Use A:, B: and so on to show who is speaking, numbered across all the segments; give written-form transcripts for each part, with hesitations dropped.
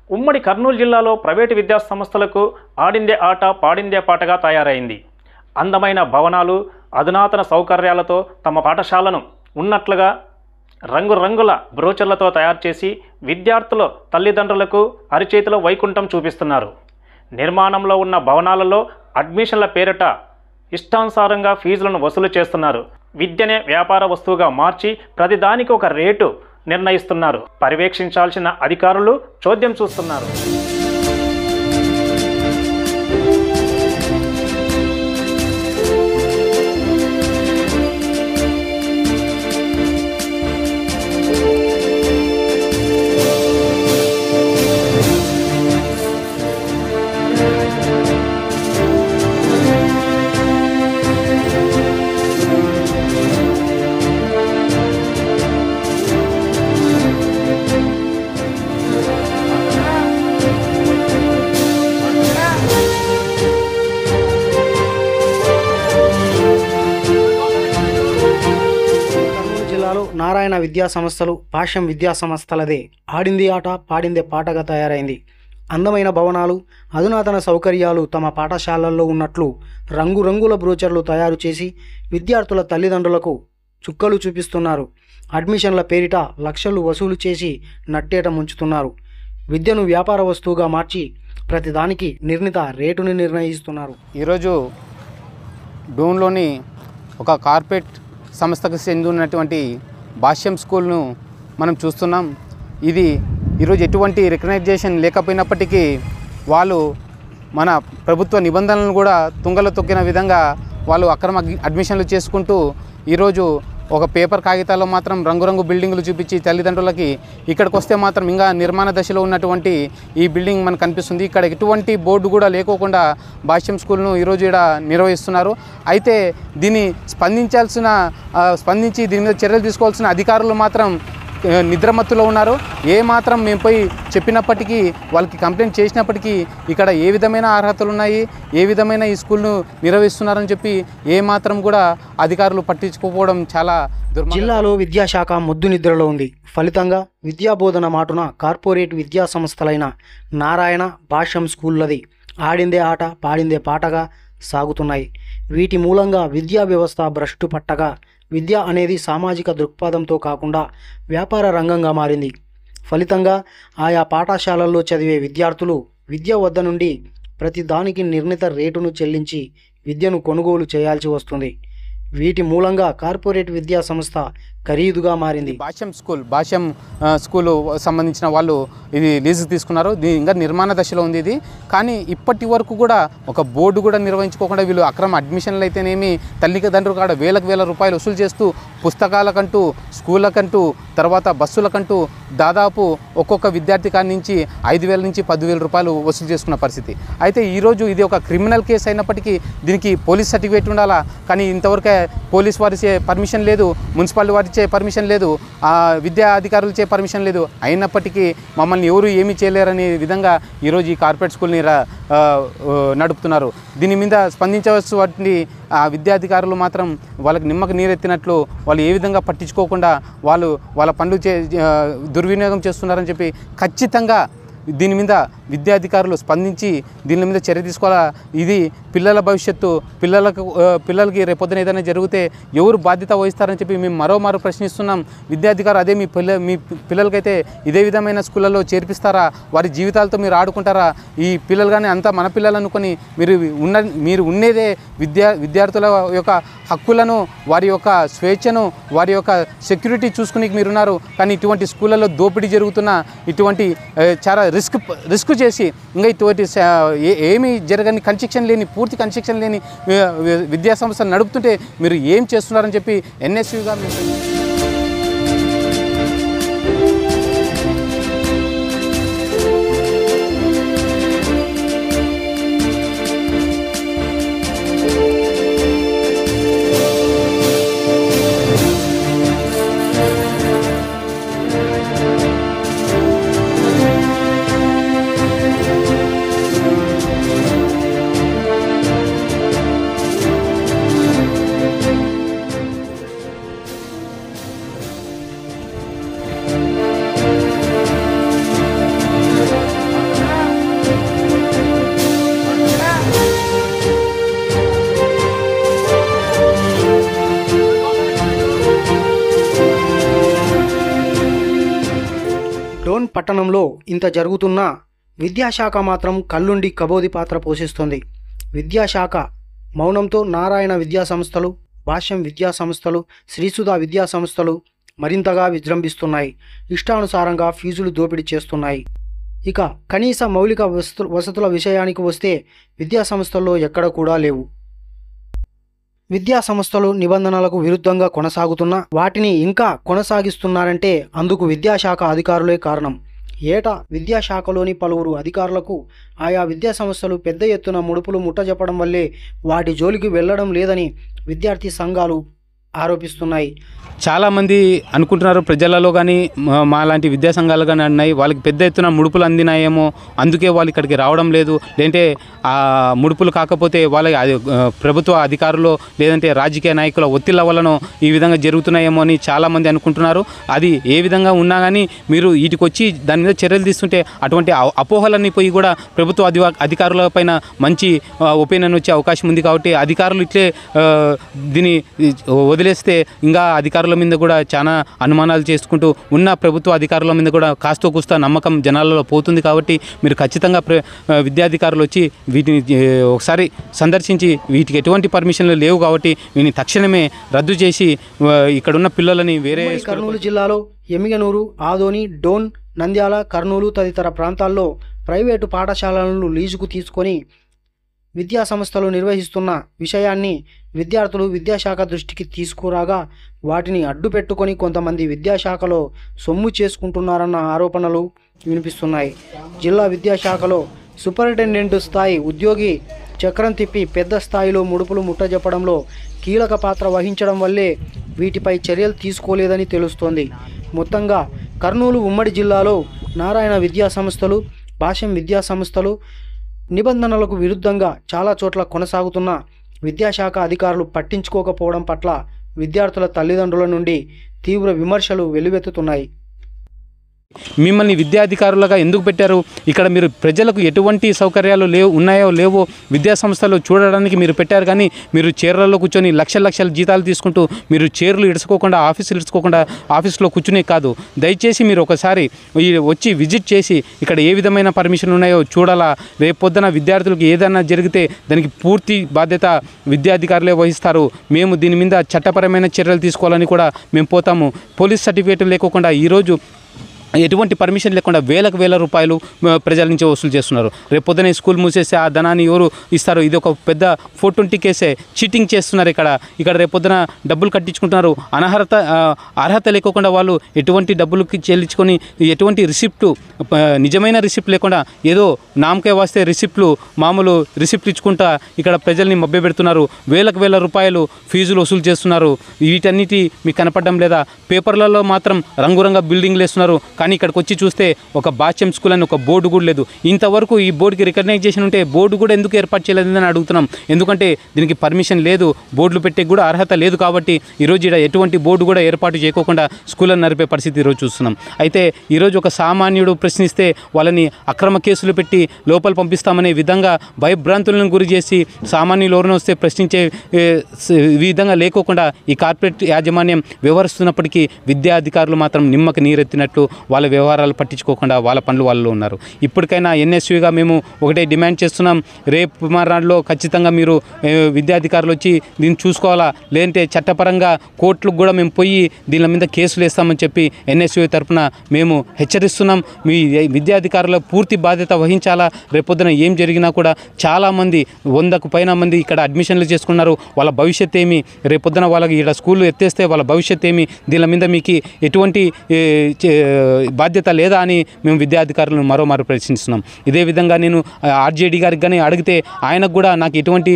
A: ఉమ్మడి కర్నూలు జిల్లాలో ప్రైవేటు విద్యా సంస్థలకు ఆడిందే ఆట పాడిందే పాటగా తయారైంది. అందమైన భవనాలు, అధునాతన సౌకర్యాలతో తమ పాఠశాలను ఉన్నట్లుగా రంగురంగుల బ్రోచర్లతో తయారు చేసి విద్యార్థుల తల్లిదండ్రులకు అరిచేతిలో వైకుంఠం చూపిస్తున్నారు. నిర్మాణంలో ఉన్న భవనాలలో అడ్మిషన్ల పేరిట ఇష్టానుసారంగా ఫీజులను వసూలు చేస్తున్నారు. విద్యనే వ్యాపార వస్తువుగా మార్చి ప్రతిదానికి ఒక రేటు నిర్ణయిస్తున్నారు. పర్యవేక్షించాల్సిన అధికారులు చోద్యం చూస్తున్నారు.
B: నారాయణ విద్యా సంస్థలు భాష్యం విద్యా సంస్థలదే ఆడింది ఆట పాడిందే పాటగా తయారైంది. అందమైన భవనాలు, అధునాతన సౌకర్యాలు తమ పాఠశాలల్లో ఉన్నట్లు రంగురంగుల బ్రోచర్లు తయారు చేసి విద్యార్థుల తల్లిదండ్రులకు చుక్కలు చూపిస్తున్నారు. అడ్మిషన్ల పేరిట లక్షలు వసూలు చేసి నట్టేట ముంచుతున్నారు. విద్యను వ్యాపార వస్తువుగా మార్చి ప్రతిదానికి నిర్ణీత రేటుని నిర్ణయిస్తున్నారు.
C: ఈరోజు డూన్లోని ఒక కార్పొరేట్ సంస్థకు చెందినటువంటి భాష్యం స్కూల్ను మనం చూస్తున్నాం. ఇది ఈరోజు ఎటువంటి రికగ్నైజేషన్ లేకపోయినప్పటికీ వాళ్ళు మన ప్రభుత్వ నిబంధనలను కూడా తుంగలో తొక్కిన విధంగా వాళ్ళు అక్రమ అడ్మిషన్లు చేసుకుంటూ ఈరోజు ఒక పేపర్ కాగితాల్లో మాత్రం రంగురంగు బిల్డింగులు చూపించి తల్లిదండ్రులకి ఇక్కడికి వస్తే మాత్రం ఇంకా నిర్మాణ దశలో ఉన్నటువంటి ఈ బిల్డింగ్ మనకు కనిపిస్తుంది. ఇక్కడ ఎటువంటి బోర్డు కూడా లేకోకుండా భాష్యం స్కూల్ను ఈరోజు ఇక్కడ నిర్వహిస్తున్నారు. అయితే దీన్ని స్పందించి దీని మీద చర్యలు తీసుకోవాల్సిన అధికారులు మాత్రం నిద్రమత్తులో ఉన్నారు. ఏ మాత్రం మేము పోయి చెప్పినప్పటికీ, వాళ్ళకి కంప్లైంట్ చేసినప్పటికీ ఇక్కడ ఏ విధమైన అర్హతలు ఉన్నాయి, ఏ విధమైన ఈ స్కూల్ను నిర్వహిస్తున్నారని చెప్పి ఏ మాత్రం కూడా అధికారులు పట్టించుకోకపోవడం చాలా దుర్మార్గం.
B: జిల్లాలో విద్యాశాఖ ముద్దు నిద్రలో ఉంది. ఫలితంగా విద్యాబోధన మాటున కార్పొరేట్ విద్యా సంస్థలైన నారాయణ, భాష్యం స్కూళ్ళది ఆడిందే ఆట పాడిందే పాటగా సాగుతున్నాయి. వీటి మూలంగా విద్యా వ్యవస్థ భ్రష్టు పట్టగా విద్య అనేది సామాజిక దృక్పథంతో కాకుండా వ్యాపార రంగంగా మారింది. ఫలితంగా ఆయా పాఠశాలల్లో చదివే విద్యార్థులు విద్య వద్ద నుండి ప్రతి దానికి నిర్ణీత రేటును చెల్లించి విద్యను కొనుగోలు చేయాల్సి వస్తుంది. వీటి మూలంగా కార్పొరేట్ విద్యా సంస్థ ఖరీదుగా మారింది.
C: భాష్యం స్కూలు సంబంధించిన వాళ్ళు ఇది లీజుకు తీసుకున్నారు. ఇంకా నిర్మాణ దశలో ఉంది ఇది. కానీ ఇప్పటి వరకు కూడా ఒక బోర్డు కూడా నిర్వహించుకోకుండా వీళ్ళు అక్రమ అడ్మిషన్లు అయితేనేమి తల్లిదండ్రులు కాడ వేల రూపాయలు వసూలు చేస్తూ పుస్తకాలకంటూ, స్కూళ్ళకంటూ, తర్వాత బస్సులకంటూ దాదాపు ఒక్కొక్క విద్యార్థి కాడి నుంచి 5,000 నుంచి 10,000 రూపాయలు వసూలు చేసుకున్న పరిస్థితి. అయితే ఈరోజు ఇది ఒక క్రిమినల్ కేసు అయినప్పటికీ దీనికి పోలీస్ సర్టిఫికేట్ ఉండాలా, కానీ ఇంతవరకే పోలీస్ వారిచే పర్మిషన్ లేదు, మున్సిపాలిటీ వారిచే పర్మిషన్ లేదు, విద్యా అధికారులచే పర్మిషన్ లేదు. అయినప్పటికీ మమ్మల్ని ఎవరు ఏమీ చేయలేరనే విధంగా ఈరోజు ఈ కార్పొరేట్ స్కూల్ని నడుపుతున్నారు. దీని మీద స్పందించవలసి విద్యాధికారులు మాత్రం వాళ్ళకి నిమ్మకు నీరెత్తినట్లు వాళ్ళు ఏ విధంగా పట్టించుకోకుండా వాళ్ళ పనులు దుర్వినియోగం చేస్తున్నారని చెప్పి ఖచ్చితంగా దీని మీద విద్యాధికారులు స్పందించి దీని మీద చర్య తీసుకోవాలా. ఇది పిల్లల భవిష్యత్తు, పిల్లలకి రేపొద్దున ఏదైనా జరిగితే ఎవరు బాధ్యత వహిస్తారని చెప్పి మేము మరోమారు ప్రశ్నిస్తున్నాం. విద్యాధికారులు అదే మీ పిల్లలకైతే ఇదే విధమైన స్కూళ్ళలో చేర్పిస్తారా? వారి జీవితాలతో మీరు ఆడుకుంటారా? ఈ పిల్లలు కానీ అంతా మన పిల్లలు అనుకొని మీరు ఉండేదే విద్యార్థుల యొక్క హక్కులను, వారి యొక్క స్వేచ్ఛను, వారి యొక్క సెక్యూరిటీ చూసుకుని మీరున్నారు. కానీ ఇటువంటి స్కూళ్ళలో దోపిడీ జరుగుతున్న ఇటువంటి చాలా రిస్క్ చేసి ఇంకా ఇటువంటి ఏమీ జరగని పూర్తి కన్స్ట్రక్షన్ లేని విద్యా సంస్థలు నడుపుతుంటే మీరు ఏం చేస్తున్నారని చెప్పి ఎన్ఎస్యూగా
B: పట్టణంలో ఇంత జరుగుతున్నా విద్యాశాఖ మాత్రం కళ్ళుండి కబోది పాత్ర పోషిస్తుంది. విద్యాశాఖ మౌనంతో నారాయణ విద్యా సంస్థలు, భాష్యం విద్యా సంస్థలు, శ్రీసుధా విద్యా సంస్థలు మరింతగా విజృంభిస్తున్నాయి. ఇష్టానుసారంగా ఫీజులు దోపిడీ చేస్తున్నాయి. ఇక కనీస మౌలిక వసతుల విషయానికి వస్తే విద్యా సంస్థల్లో ఎక్కడ కూడా లేవు. విద్యా సంస్థలు నిబంధనలకు విరుద్ధంగా కొనసాగుతున్నా వాటిని ఇంకా కొనసాగిస్తున్నారంటే అందుకు విద్యాశాఖ అధికారులే కారణం. ఏటా విద్యాశాఖలోని పలువురు అధికారులకు ఆయా విద్యా సంస్థలు పెద్ద ఎత్తున ముడుపులు ముట్టజెప్పడం వల్లే వాటి జోలికి వెళ్లడం లేదని విద్యార్థి సంఘాలు ఆరోపిస్తున్నాయి.
C: చాలామంది అనుకుంటున్నారు ప్రజలలో కానీ మా లాంటి విద్యా సంఘాలు కానీ అన్నాయి వాళ్ళకి పెద్ద ఎత్తున ముడుపులు అందినాయేమో అందుకే వాళ్ళు ఇక్కడికి రావడం లేదు, లేదంటే ఆ ముడుపులు కాకపోతే వాళ్ళ ప్రభుత్వ అధికారులు లేదంటే రాజకీయ నాయకుల ఒత్తిళ్ల వలన ఈ విధంగా జరుగుతున్నాయేమో అని చాలామంది అనుకుంటున్నారు. అది ఏ విధంగా ఉన్నా కానీ మీరు వీటికి వచ్చి దాని మీద చర్యలు తీసుకుంటే అటువంటి అపోహలన్నీ పోయి కూడా ప్రభుత్వ అధికారుల పైన మంచి ఒపీనియన్ వచ్చే అవకాశం ఉంది. కాబట్టి అధికారులు ఇట్లే దీన్ని వదిలేస్తే ఇంకా అధికారుల మీద కూడా చాలా అనుమానాలు చేసుకుంటూ ఉన్న ప్రభుత్వ అధికారుల మీద కూడా కాస్తో కూస్తా నమ్మకం జనాలలో పోతుంది. కాబట్టి మీరు ఖచ్చితంగా విద్యాధికారులు వచ్చి వీటిని ఒకసారి సందర్శించి వీటికి ఎటువంటి పర్మిషన్లు లేవు కాబట్టి వీటిని తక్షణమే రద్దు చేసి ఇక్కడున్న పిల్లలని వేరే
B: కర్నూలు జిల్లాలో ఎమ్మిగనూరు, ఆదోని, డోన్, నంద్యాల, కర్నూలు తదితర ప్రాంతాల్లో ప్రైవేటు పాఠశాలలను లీజుకు తీసుకొని విద్యా సంస్థలు నిర్వహిస్తున్న విషయాన్ని విద్యార్థులు విద్యాశాఖ దృష్టికి తీసుకురాగా వాటిని అడ్డుపెట్టుకొని కొంతమంది విద్యాశాఖలో సొమ్ము చేసుకుంటున్నారన్న ఆరోపణలు వినిపిస్తున్నాయి. జిల్లా విద్యాశాఖలో సూపరింటెండెంట్ స్థాయి ఉద్యోగి చక్రం తిప్పి పెద్ద స్థాయిలో ముడుపులు ముట్టజెప్పడంలో కీలక పాత్ర వహించడం వల్లే వీటిపై చర్యలు తీసుకోలేదని తెలుస్తోంది. మొత్తంగా కర్నూలు ఉమ్మడి జిల్లాలో నారాయణ విద్యా సంస్థలు, భాష్యం విద్యా సంస్థలు నిబంధనలకు విరుద్ధంగా చాలా చోట్ల కొనసాగుతున్న విద్యాశాఖ అధికారులు పట్టించుకోకపోవడం పట్ల విద్యార్థుల తల్లిదండ్రుల నుండి తీవ్ర విమర్శలు వెల్లువెత్తుతున్నాయి.
C: మిమ్మల్ని విద్యాధికారులుగా ఎందుకు పెట్టారు? ఇక్కడ మీరు ప్రజలకు ఎటువంటి సౌకర్యాలు ఉన్నాయో లేవో విద్యా సంస్థలు చూడడానికి మీరు పెట్టారు. కానీ మీరు చైర్లలో కూర్చొని లక్షల జీతాలు తీసుకుంటూ మీరు చైర్లు ఇడుచుకోకుండా ఆఫీసులో కూర్చునే కాదు. దయచేసి మీరు ఒకసారి వచ్చి విజిట్ చేసి ఇక్కడ ఏ విధమైన పర్మిషన్లు ఉన్నాయో చూడాలా. రేపు పొద్దున విద్యార్థులకు ఏదైనా జరిగితే దానికి పూర్తి బాధ్యత విద్యాధికారులే వహిస్తారు. మేము దీని మీద చట్టపరమైన చర్యలు తీసుకోవాలని కూడా మేము పోతాము. పోలీస్ సర్టిఫికేట్ లేకుండా ఈరోజు ఎటువంటి పర్మిషన్ లేకుండా వేల రూపాయలు ప్రజల నుంచి వసూలు చేస్తున్నారు. రేపు పొద్దున స్కూల్ మూసేసి ఆ ధనాన్ని ఎవరు ఇస్తారు? ఇది ఒక పెద్ద 420 కేసే. చీటింగ్ చేస్తున్నారు. ఇక్కడ రేపు పొద్దున డబ్బులు కట్టించుకుంటున్నారు. అర్హత లేకుండా వాళ్ళు ఎటువంటి డబ్బులకి చెల్లించుకొని ఎటువంటి రిసిప్టు, నిజమైన రిసిప్ట్ లేకుండా ఏదో నామకే వాస్తే రిసిప్ట్లు, మామూలు రిసిప్ట్ ఇచ్చుకుంటా ఇక్కడ ప్రజల్ని మభ్యపెడుతున్నారు. వేల రూపాయలు ఫీజులు వసూలు చేస్తున్నారు. వీటన్నిటి మీకు కనపడడం లేదా? పేపర్లలో మాత్రం రంగురంగ బిల్డింగ్లు వేస్తున్నారు. కానీ ఇక్కడికి వచ్చి చూస్తే ఒక భాష్యం స్కూల్ అని ఒక బోర్డు కూడా లేదు. ఇంతవరకు ఈ బోర్డుకి రికగ్నైజేషన్ ఉంటే బోర్డు కూడా ఎందుకు ఏర్పాటు చేయలేదని అడుగుతున్నాం. ఎందుకంటే దీనికి పర్మిషన్ లేదు, బోర్డులు పెట్టే కూడా అర్హత లేదు. కాబట్టి ఈరోజు ఇక్కడ ఎటువంటి బోర్డు కూడా ఏర్పాటు చేయకుండా స్కూళ్ళను నడిపే పరిస్థితి ఈరోజు చూస్తున్నాం. అయితే ఈరోజు ఒక సామాన్యుడు ప్రశ్నిస్తే వాళ్ళని అక్రమ కేసులు పెట్టి లోపల పంపిస్తామనే విధంగా భయభ్రాంతులను గురి చేసి సామాన్యులు ఎవరిని వస్తే ప్రశ్నించే విధంగా లేకోకుండా ఈ కార్పొరేట్ యాజమాన్యం వ్యవహరిస్తున్నప్పటికీ విద్యాధికారులు మాత్రం నిమ్మకి నీరెత్తినట్లు వాళ్ళ వ్యవహారాలు పట్టించుకోకుండా వాళ్ళ పనులు వాళ్ళు ఉన్నారు. ఇప్పటికైనా ఎన్ఎస్యూగా మేము ఒకటే డిమాండ్ చేస్తున్నాం. రేపు మర్నాడులో ఖచ్చితంగా మీరు విద్యాధికారులు వచ్చి దీన్ని చూసుకోవాలా. లేదంటే చట్టపరంగా కోర్టులకు కూడా మేము పోయి దీని మీద కేసులు వేస్తామని చెప్పి ఎన్ఎస్యూ తరఫున మేము హెచ్చరిస్తున్నాం. మీ విద్యాధికారుల పూర్తి బాధ్యత వహించాలా. రేపొద్దున ఏం జరిగినా కూడా చాలామంది 100కు పైన మంది ఇక్కడ అడ్మిషన్లు చేసుకున్నారు. వాళ్ళ భవిష్యత్ ఏమి? రేపొద్దున వాళ్ళకి ఇక్కడ స్కూళ్ళు ఎత్తేస్తే వాళ్ళ భవిష్యత్ ఏమి? దీని మీద మీకు ఎటువంటి బాధ్యత లేదా అని మేము విద్యాధికారులను మరోమారు ప్రశ్నిస్తున్నాం. ఇదే విధంగా నేను ఆర్జేడీ గారికి కానీ అడిగితే ఆయనకు కూడా నాకు ఎటువంటి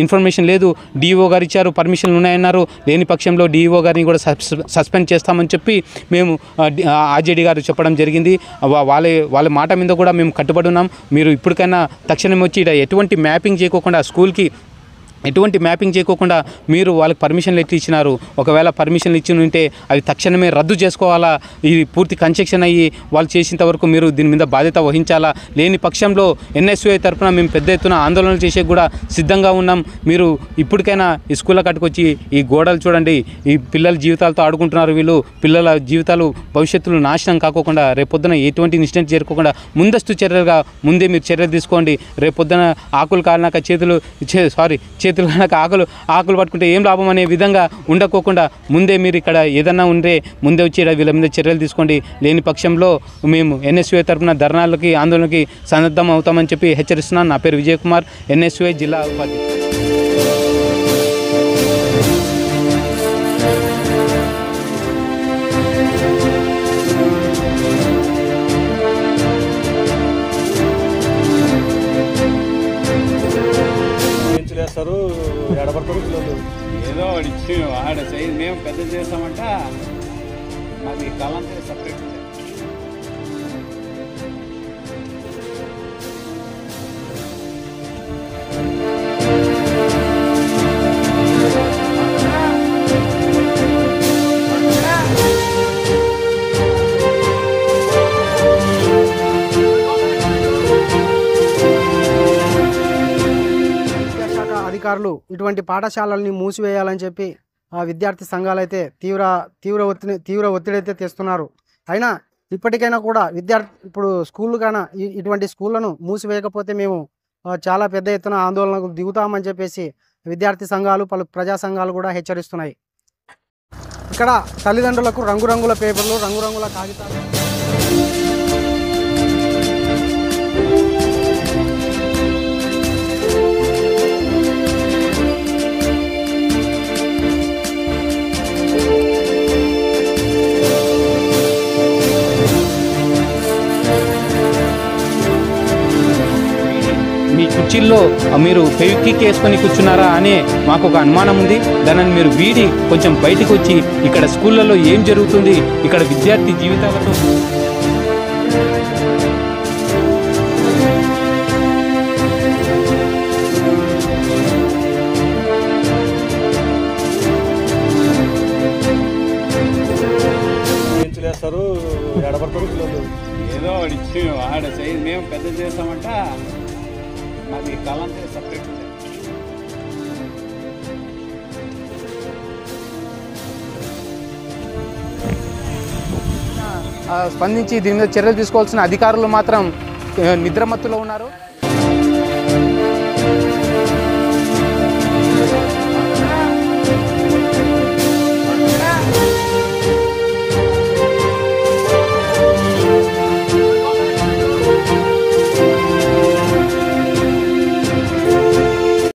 C: ఇన్ఫర్మేషన్ లేదు, డిఈఓ గారు ఇచ్చారు, పర్మిషన్లు ఉన్నాయన్నారు, లేని పక్షంలో డిఈఓ గారిని కూడా సస్పెండ్ చేస్తామని చెప్పి మేము ఆర్జేడీ గారు చెప్పడం జరిగింది. వాళ్ళ మాట మీద కూడా మేము కట్టుబడి ఉన్నాం. మీరు ఇప్పటికైనా తక్షణం వచ్చి ఎటువంటి మ్యాపింగ్ చేయకుండా స్కూల్కి ఎటువంటి మ్యాపింగ్ చేయకోకుండా మీరు వాళ్ళకి పర్మిషన్లు ఎట్టి ఇచ్చినారు? ఒకవేళ పర్మిషన్లు ఇచ్చి ఉంటే అవి తక్షణమే రద్దు చేసుకోవాలా? ఇది పూర్తి కన్స్ట్రక్షన్ అయ్యి వాళ్ళు చేసేంత వరకు మీరు దీని మీద బాధ్యత వహించాలా? లేని పక్షంలో ఎన్ఎస్యుఐ తరఫున మేము పెద్ద ఎత్తున ఆందోళనలు చేసే కూడా సిద్ధంగా ఉన్నాం. మీరు ఇప్పటికైనా ఈ స్కూళ్ళ కట్టుకొచ్చి ఈ గోడలు చూడండి, ఈ పిల్లల జీవితాలతో ఆడుకుంటున్నారు. వీళ్ళు పిల్లల జీవితాలు భవిష్యత్తులో నాశనం కాకోకుండా రేపొద్దున ఎటువంటి ఇన్సిడెంట్ చేరుకోకుండా ముందస్తు చర్యలుగా ముందే మీరు చర్యలు తీసుకోండి. రేపొద్దున ఆకులు కాలినాక చేతులు కనుక ఆకులు పట్టుకుంటే ఏం లాభం అనే విధంగా ఉండకోకుండా ముందే మీరు ఇక్కడ ఏదన్నా ఉంటే ముందే వచ్చి వీళ్ళ మీద చర్యలు తీసుకోండి. లేని పక్షంలో మేము ఎన్ఎస్యుఐ తరఫున ధర్నాలకి ఆందోళనకి సన్నద్ధం అవుతామని చెప్పి హెచ్చరిస్తున్నాను. నా పేరు విజయ్ కుమార్, ఎన్ఎస్యుఐ జిల్లా ఉపాధ్యక్షుడు.
D: చేస్తారు, ఎడబడతారు పిల్లలు.
E: ఏదో ఇచ్చి ఆడ సైజ్ మేము పెద్ద చేస్తామంట. మాది కలంతే సపరేట్.
B: అధికారులు ఇటువంటి పాఠశాలల్ని మూసివేయాలని చెప్పి ఆ విద్యార్థి సంఘాలు అయితే తీవ్ర ఒత్తిడి అయితే తెస్తున్నారు. అయినా ఇప్పటికైనా కూడా ఇప్పుడు స్కూళ్ళు కన్నా ఇటువంటి స్కూళ్ళను మూసివేయకపోతే మేము చాలా పెద్ద ఎత్తున ఆందోళనకు దిగుతామని చెప్పేసి విద్యార్థి సంఘాలు పలు ప్రజా సంఘాలు కూడా హెచ్చరిస్తున్నాయి. ఇక్కడ తల్లిదండ్రులకు రంగురంగుల పేపర్లు, రంగురంగుల కాగితాలు.
C: మీ కుర్చీల్లో మీరు ఫెవిక్విక్ వేసుకొని కూర్చున్నారా అనే మాకు ఒక అనుమానం ఉంది. దానిని మీరు వీడి కొంచెం బయటకు వచ్చి ఇక్కడ స్కూళ్ళలో ఏం జరుగుతుంది, ఇక్కడ విద్యార్థి జీవితాలతో
D: చేస్తారు, ఎడబడతారు పిల్లలు.
E: ఏదో ఇచ్చి ఆడ సైజ్ మేము పెద్ద చేస్తామంట. మాది కలంతే సపరేట్.
C: స్పందించి దీని మీద చర్యలు తీసుకోవాల్సిన అధికారులు మాత్రం నిద్రమత్తులో ఉన్నారు.